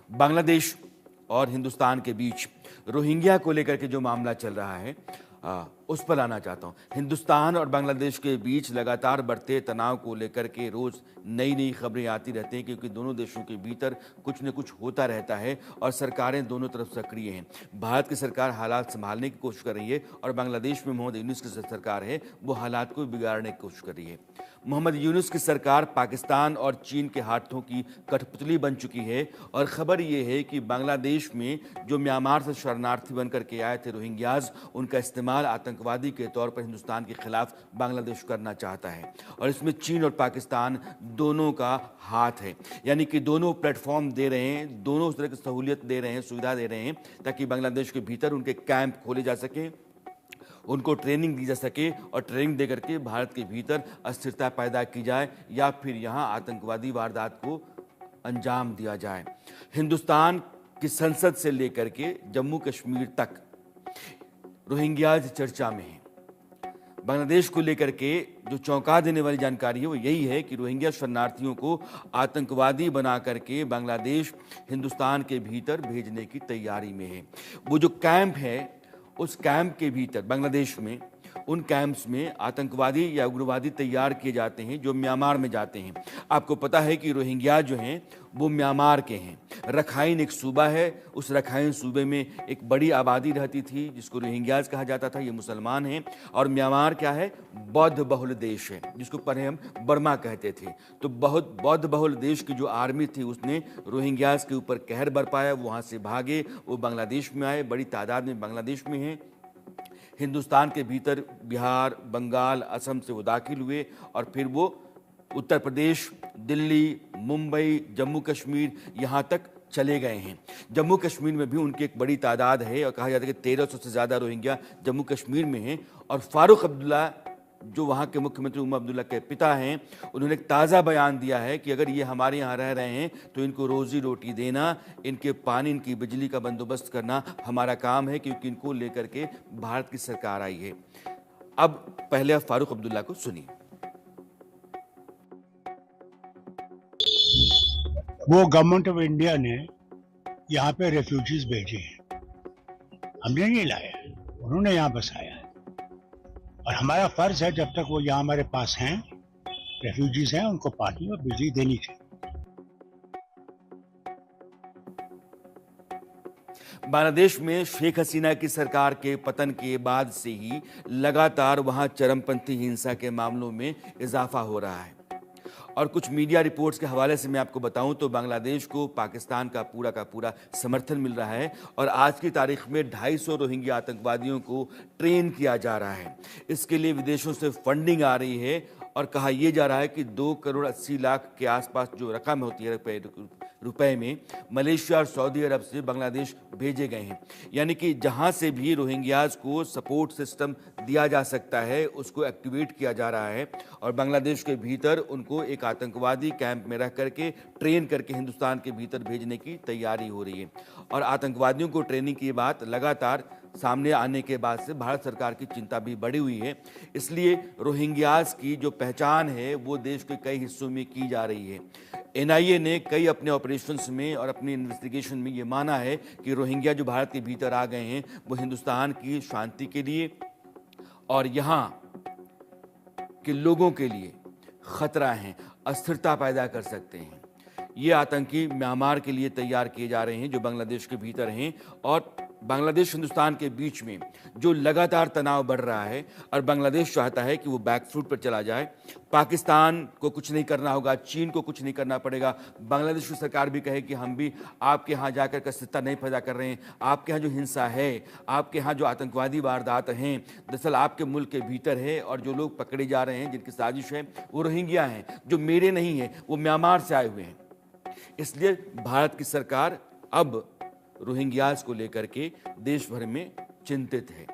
बांग्लादेश और हिंदुस्तान के बीच रोहिंग्या को लेकर के जो मामला चल रहा है उस पर आना चाहता हूँ। हिंदुस्तान और बांग्लादेश के बीच लगातार बढ़ते तनाव को लेकर के रोज़ नई नई खबरें आती रहती हैं, क्योंकि दोनों देशों के भीतर कुछ न कुछ होता रहता है और सरकारें दोनों तरफ सक्रिय हैं। भारत की सरकार हालात संभालने की कोशिश कर रही है और बांग्लादेश में मोहम्मद यूनुस की सरकार है वो हालात को बिगाड़ने की कोशिश कर रही है। मोहम्मद यूनुस की सरकार पाकिस्तान और चीन के हाथों की कठपुतली बन चुकी है और ख़बर ये है कि बांग्लादेश में जो म्यांमार से शरणार्थी बनकर के आए थे रोहिंग्याज, उनका इस्तेमाल आतंकवादी के तौर पर हिंदुस्तान के खिलाफ बांग्लादेश करना चाहता है और इसमें चीन और पाकिस्तान दोनों का हाथ है। यानी कि दोनों प्लेटफॉर्म दे रहे हैं, दोनों उस तरह की सहूलियत दे रहे हैं, सुविधा दे रहे हैं ताकि बांग्लादेश के भीतर उनके कैंप खोले जा सके, उनको ट्रेनिंग दी जा सके और ट्रेनिंग दे करके भारत के भीतर अस्थिरता पैदा की जाए या फिर यहाँ आतंकवादी वारदात को अंजाम दिया जाए। हिंदुस्तान की संसद से लेकर के जम्मू कश्मीर तक रोहिंग्याज चर्चा में है। बांग्लादेश को लेकर के जो चौंका देने वाली जानकारी है वो यही है कि रोहिंग्या शरणार्थियों को आतंकवादी बना करके बांग्लादेश हिंदुस्तान के भीतर भेजने की तैयारी में है। वो जो कैंप है उस कैंप के भीतर बांग्लादेश में उन कैंप्स में आतंकवादी या उग्रवादी तैयार किए जाते हैं जो म्यांमार में जाते हैं। आपको पता है कि रोहिंग्या जो हैं वो म्यांमार के हैं। रखाइन एक सूबा है, उस रखाइन सूबे में एक बड़ी आबादी रहती थी जिसको रोहिंग्याज कहा जाता था। ये मुसलमान हैं और म्यांमार क्या है, बौद्ध बहुल देश है जिसको पहले हम बर्मा कहते थे। तो बहुत बौद्ध बहुल देश की जो आर्मी थी उसने रोहिंग्याज के ऊपर कहर बरपाया, वहाँ से भागे, वो बांग्लादेश में आए, बड़ी तादाद में बांग्लादेश में हैं। हिंदुस्तान के भीतर बिहार, बंगाल, असम से वो दाखिल हुए और फिर वो उत्तर प्रदेश, दिल्ली, मुंबई, जम्मू कश्मीर यहाँ तक चले गए हैं। जम्मू कश्मीर में भी उनकी एक बड़ी तादाद है और कहा जाता है कि 1300 से ज़्यादा रोहिंग्या जम्मू कश्मीर में हैं। और फारूक अब्दुल्ला जो वहाँ के मुख्यमंत्री उमर अब्दुल्ला के पिता हैं, उन्होंने एक ताज़ा बयान दिया है कि अगर ये हमारे यहाँ रह रहे हैं तो इनको रोज़ी रोटी देना, इनके पानी, इनकी बिजली का बंदोबस्त करना हमारा काम है, क्योंकि इनको लेकर के भारत की सरकार आई है। अब पहले आप फारूक अब्दुल्ला को सुनिए। वो गवर्नमेंट ऑफ इंडिया ने यहाँ पे रेफ्यूजीज भेजे हैं, हमने नहीं लाया, उन्होंने यहाँ बसाया है और हमारा फर्ज है जब तक वो यहाँ हमारे पास हैं, रेफ्यूजीज हैं, उनको पानी और बिजली देनी चाहिए। बांग्लादेश में शेख हसीना की सरकार के पतन के बाद से ही लगातार वहां चरमपंथी हिंसा के मामलों में इजाफा हो रहा है और कुछ मीडिया रिपोर्ट्स के हवाले से मैं आपको बताऊं तो बांग्लादेश को पाकिस्तान का पूरा समर्थन मिल रहा है और आज की तारीख में 250 रोहिंग्या आतंकवादियों को ट्रेन किया जा रहा है। इसके लिए विदेशों से फंडिंग आ रही है और कहा यह जा रहा है कि 2 करोड़ 80 लाख के आसपास जो रकम होती है रुपए में मलेशिया और सऊदी अरब से बांग्लादेश भेजे गए हैं। यानी कि जहां से भी रोहिंग्याज को सपोर्ट सिस्टम दिया जा सकता है उसको एक्टिवेट किया जा रहा है और बांग्लादेश के भीतर उनको एक आतंकवादी कैंप में रख करके ट्रेन करके हिंदुस्तान के भीतर भेजने की तैयारी हो रही है। और आतंकवादियों को ट्रेनिंग की बात लगातार सामने आने के बाद से भारत सरकार की चिंता भी बढ़ी हुई है। इसलिए रोहिंग्याज की जो पहचान है वो देश के कई हिस्सों में की जा रही है। एनआईए ने कई अपने ऑपरेशंस में और अपनी इन्वेस्टिगेशन में ये माना है कि रोहिंग्या जो भारत के भीतर आ गए हैं वो हिंदुस्तान की शांति के लिए और यहाँ के लोगों के लिए खतरा हैं, अस्थिरता पैदा कर सकते हैं। ये आतंकी म्यांमार के लिए तैयार किए जा रहे हैं जो बांग्लादेश के भीतर हैं और बांग्लादेश हिंदुस्तान के बीच में जो लगातार तनाव बढ़ रहा है और बांग्लादेश चाहता है कि वो बैकफुट पर चला जाए। पाकिस्तान को कुछ नहीं करना होगा, चीन को कुछ नहीं करना पड़ेगा। बांग्लादेश की सरकार भी कहे कि हम भी आपके यहाँ जाकर के अस्थिरता नहीं पैदा कर रहे हैं, आपके यहाँ जो हिंसा है, आपके यहाँ जो आतंकवादी वारदात हैं दरअसल आपके मुल्क के भीतर है और जो लोग पकड़े जा रहे हैं जिनकी साजिश है वो रोहिंग्या हैं, जो मेरे नहीं हैं, वो म्यांमार से आए हुए हैं। इसलिए भारत की सरकार अब रोहिंग्याज को लेकर के देश भर में चिंतित है।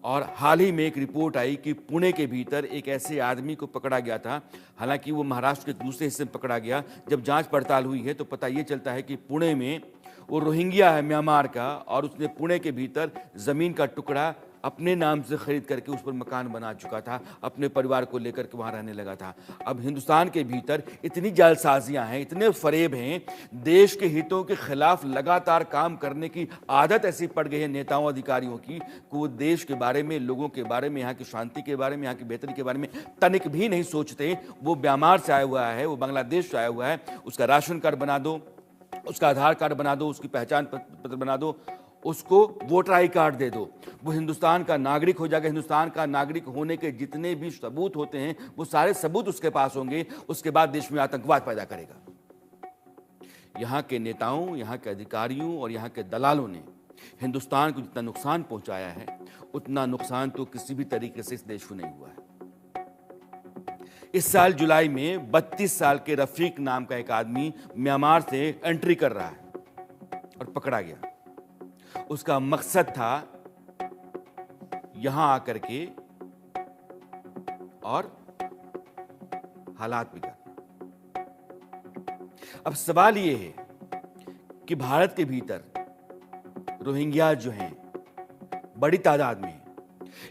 और हाल ही में एक रिपोर्ट आई कि पुणे के भीतर एक ऐसे आदमी को पकड़ा गया था, हालांकि वो महाराष्ट्र के दूसरे हिस्से में पकड़ा गया। जब जांच पड़ताल हुई है तो पता ये चलता है कि पुणे में वो रोहिंग्या है म्यांमार का और उसने पुणे के भीतर ज़मीन का टुकड़ा अपने नाम से खरीद करके उस पर मकान बना चुका था, अपने परिवार को लेकर के वहाँ रहने लगा था। अब हिंदुस्तान के भीतर इतनी जालसाजियाँ हैं, इतने फरेब हैं, देश के हितों के खिलाफ लगातार काम करने की आदत ऐसी पड़ गई है नेताओं अधिकारियों की कि वो देश के बारे में, लोगों के बारे में, यहाँ की शांति के बारे में, यहाँ की बेहतरी के बारे में तनिक भी नहीं सोचते। वो म्यांमार से आया हुआ है, वो बांग्लादेश से आया हुआ है, उसका राशन कार्ड बना दो, उसका आधार कार्ड बना दो, उसकी पहचान पत्र बना दो, उसको वोटर आई कार्ड दे दो, वो हिंदुस्तान का नागरिक हो जाएगा। हिंदुस्तान का नागरिक होने के जितने भी सबूत होते हैं वो सारे सबूत उसके पास होंगे। उसके बाद देश में आतंकवाद पैदा करेगा। यहाँ के नेताओं, यहाँ के अधिकारियों और यहाँ के दलालों ने हिंदुस्तान को जितना नुकसान पहुंचाया है उतना नुकसान तो किसी भी तरीके से इस देश को नहीं हुआ है। इस साल जुलाई में 32 साल के रफीक नाम का एक आदमी म्यांमार से एंट्री कर रहा है और पकड़ा गया। उसका मकसद था यहां आकर के और हालात बिगाड़ना। अब सवाल यह है कि भारत के भीतर रोहिंग्या जो हैं बड़ी तादाद में,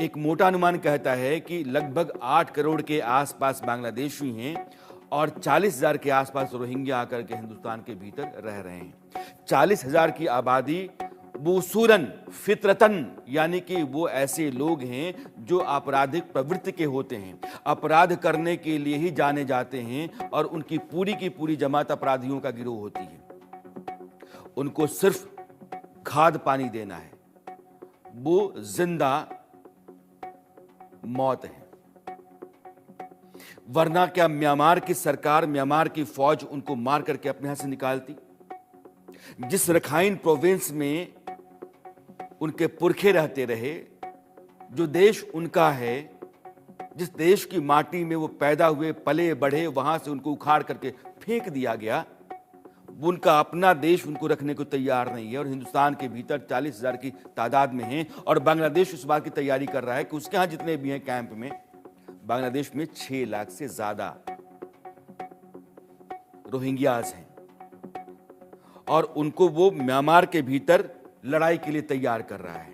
एक मोटा अनुमान कहता है कि लगभग 8 करोड़ के आसपास बांग्लादेशी हैं और 40,000 के आसपास रोहिंग्या आकर के हिंदुस्तान के भीतर रह रहे हैं। 40,000 की आबादी वसूलन फितरतन, यानी कि वो ऐसे लोग हैं जो आपराधिक प्रवृत्ति के होते हैं, अपराध करने के लिए ही जाने जाते हैं और उनकी पूरी की पूरी जमात अपराधियों का गिरोह होती है। उनको सिर्फ खाद पानी देना है, वो जिंदा मौत है। वरना क्या म्यांमार की सरकार, म्यांमार की फौज उनको मार करके अपने यहां से निकालती? जिस रखाइन प्रोविंस में उनके पुरखे रहते रहे, जो देश उनका है, जिस देश की माटी में वो पैदा हुए, पले बढ़े, वहां से उनको उखाड़ करके फेंक दिया गया, उनका अपना देश उनको रखने को तैयार नहीं है। और हिंदुस्तान के भीतर 40,000 की तादाद में हैं और बांग्लादेश इस बात की तैयारी कर रहा है कि उसके यहां जितने भी हैं कैंप में, बांग्लादेश में 6 लाख से ज्यादा रोहिंग्याज हैं और उनको वो म्यांमार के भीतर लड़ाई के लिए तैयार कर रहा है।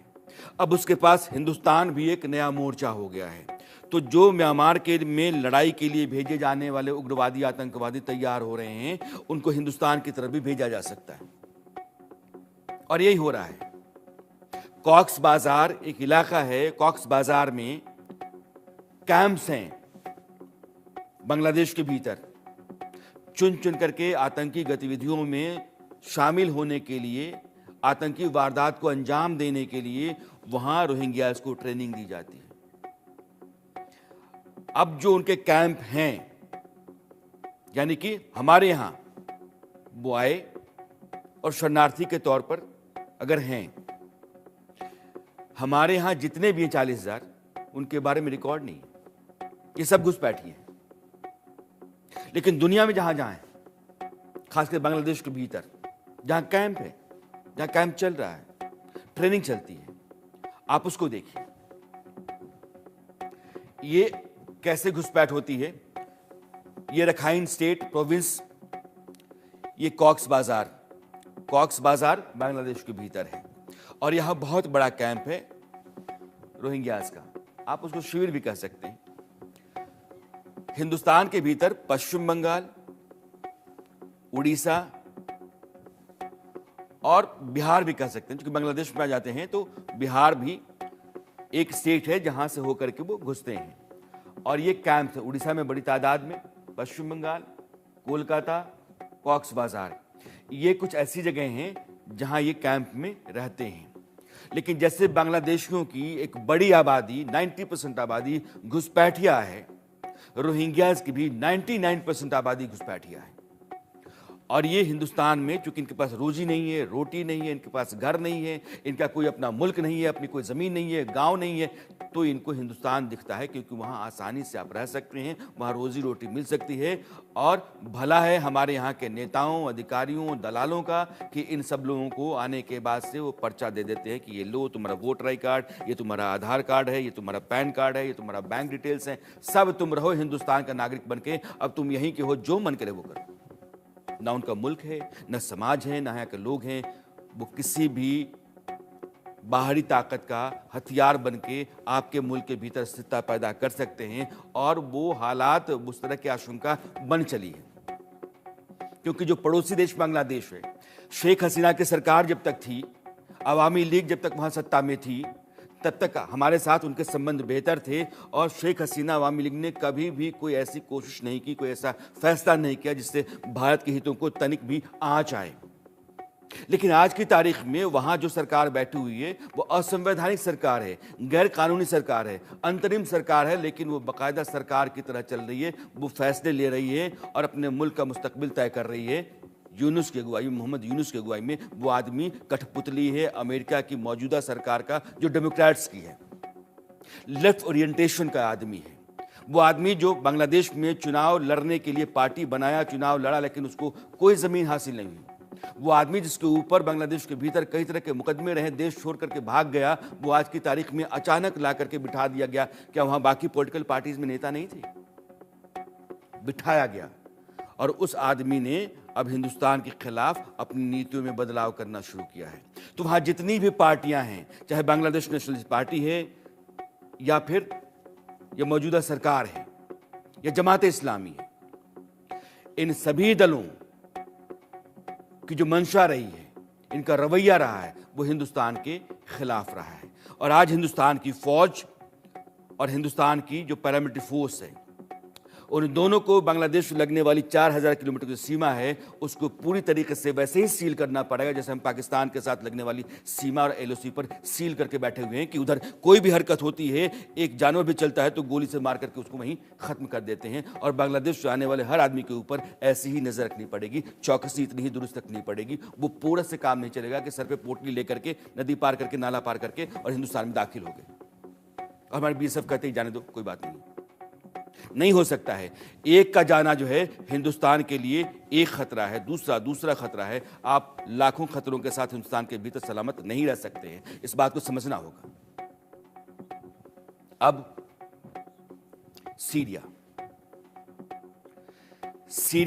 अब उसके पास हिंदुस्तान भी एक नया मोर्चा हो गया है। तो जो म्यांमार के में लड़ाई के लिए भेजे जाने वाले उग्रवादी, आतंकवादी तैयार हो रहे हैं, उनको हिंदुस्तान की तरफ भी भेजा जा सकता है और यही हो रहा है। कॉक्स बाजार एक इलाका है, कॉक्स बाजार में कैंप्स हैं बांग्लादेश के भीतर। चुन चुन करके आतंकी गतिविधियों में शामिल होने के लिए, आतंकी वारदात को अंजाम देने के लिए वहां रोहिंग्यास को ट्रेनिंग दी जाती है। अब जो उनके कैंप हैं, यानी कि हमारे यहां वो आए और शरणार्थी के तौर पर अगर हैं, हमारे यहां जितने भी हैं 40,000, उनके बारे में रिकॉर्ड नहीं है, ये सब घुसपैठी हैं। लेकिन दुनिया में जहां जहां है, खासकर बांग्लादेश के भीतर जहां कैंप है, जहां कैंप चल रहा है, ट्रेनिंग चलती है, आप उसको देखिए ये कैसे घुसपैठ होती है। ये रखाइन स्टेट प्रोविंस, ये कॉक्स बाजार बांग्लादेश के भीतर है और यहां बहुत बड़ा कैंप है रोहिंग्यास का। आप उसको शिविर भी कह सकते हैं। हिंदुस्तान के भीतर पश्चिम बंगाल, उड़ीसा और बिहार भी कह सकते हैं, क्योंकि बांग्लादेश में आ जाते हैं तो बिहार भी एक स्टेट है जहां से होकर के वो घुसते हैं। और ये कैंप है उड़ीसा में बड़ी तादाद में, पश्चिम बंगाल, कोलकाता, कॉक्स बाजार, ये कुछ ऐसी जगह हैं जहां ये कैंप में रहते हैं। लेकिन जैसे बांग्लादेशियों की एक बड़ी आबादी, 90% आबादी घुसपैठिया है, रोहिंग्यास की भी 99% आबादी घुसपैठिया है। और ये हिंदुस्तान में, चूंकि इनके पास रोजी नहीं है, रोटी नहीं है, इनके पास घर नहीं है, इनका कोई अपना मुल्क नहीं है, अपनी कोई ज़मीन नहीं है, गांव नहीं है, तो इनको हिंदुस्तान दिखता है क्योंकि वहाँ आसानी से आप रह सकते हैं, वहाँ रोजी रोटी मिल सकती है। और भला है हमारे यहाँ के नेताओं, अधिकारियों, दलालों का कि इन सब लोगों को आने के बाद से वो पर्चा दे देते हैं कि ये लो तुम्हारा वोटर आई कार्ड, ये तुम्हारा आधार कार्ड है, ये तुम्हारा पैन कार्ड है, ये तुम्हारा बैंक डिटेल्स है, सब तुम रहो हिंदुस्तान का नागरिक बन के, अब तुम यहीं के हो, जो मन करे वो करो। ना उनका मुल्क है, न समाज है, ना यहाँ के लोग हैं, वो किसी भी बाहरी ताकत का हथियार बन के आपके मुल्क के भीतर स्थिरता पैदा कर सकते हैं, और वो हालात उस तरह की आशंका बन चली है। क्योंकि जो पड़ोसी देश बांग्लादेश है, शेख हसीना की सरकार जब तक थी, अवामी लीग जब तक वहां सत्ता में थी, तब तक हमारे साथ उनके संबंध बेहतर थे, और शेख हसीना अवामी लीग ने कभी भी कोई ऐसी कोशिश नहीं की, कोई ऐसा फैसला नहीं किया जिससे भारत के हितों को तनिक भी आंच आए। लेकिन आज की तारीख में वहां जो सरकार बैठी हुई है वो असंवैधानिक सरकार है, गैर कानूनी सरकार है, अंतरिम सरकार है, लेकिन वो बाकायदा सरकार की तरह चल रही है। वो फैसले ले रही है और अपने मुल्क का मुस्तकबिल तय कर रही है। यूनुस की अगुवाई में, मोहम्मद यूनुस की अगुवाई में वो आदमी कठपुतली है अमेरिका की मौजूदा सरकार का, जो डेमोक्रेट्स की है, लेफ्ट ओरिएंटेशन का आदमी है। वो आदमी जो बांग्लादेश में चुनाव लड़ने के लिए पार्टी बनाया, चुनाव लड़ा, लेकिन उसको कोई जमीन हासिल नहीं हुई। वो आदमी जिसके ऊपर बांग्लादेश के भीतर कई तरह के मुकदमे रहे, देश छोड़ करके भाग गया, वो आज की तारीख में अचानक ला करके बिठा दिया गया। क्या वहां बाकी पॉलिटिकल पार्टीज में नेता नहीं थे? बिठाया गया, और उस आदमी ने अब हिंदुस्तान के खिलाफ अपनी नीतियों में बदलाव करना शुरू किया है। तो वहां जितनी भी पार्टियां हैं, चाहे बांग्लादेश नेशनलिस्ट पार्टी है, या फिर यह मौजूदा सरकार है, या जमात इस्लामी है, इन सभी दलों की जो मंशा रही है, इनका रवैया रहा है, वो हिंदुस्तान के खिलाफ रहा है। और आज हिंदुस्तान की फौज और हिंदुस्तान की जो पैरामिलिट्री फोर्स है, उन दोनों को बांग्लादेश से लगने वाली 4000 किलोमीटर की सीमा है, उसको पूरी तरीके से वैसे ही सील करना पड़ेगा जैसे हम पाकिस्तान के साथ लगने वाली सीमा और एलओसी पर सील करके बैठे हुए हैं कि उधर कोई भी हरकत होती है, एक जानवर भी चलता है तो गोली से मार करके उसको वहीं खत्म कर देते हैं। और बांग्लादेश से आने वाले हर आदमी के ऊपर ऐसी ही नजर रखनी पड़ेगी, चौकसी इतनी ही दुरुस्त रखनी पड़ेगी। वो पूरा से काम नहीं चलेगा कि सर पे पोटली लेकर के नदी पार करके, नाला पार करके और हिंदुस्तान में दाखिल हो गए। और हमारे बीएसएफ कहते ही जाने दो, कोई बात नहीं हो सकता है। एक का जाना जो है हिंदुस्तान के लिए एक खतरा है, दूसरा खतरा है। आप लाखों खतरों के साथ हिंदुस्तान के भीतर सलामत नहीं रह सकते हैं, इस बात को समझना होगा। अब सीरिया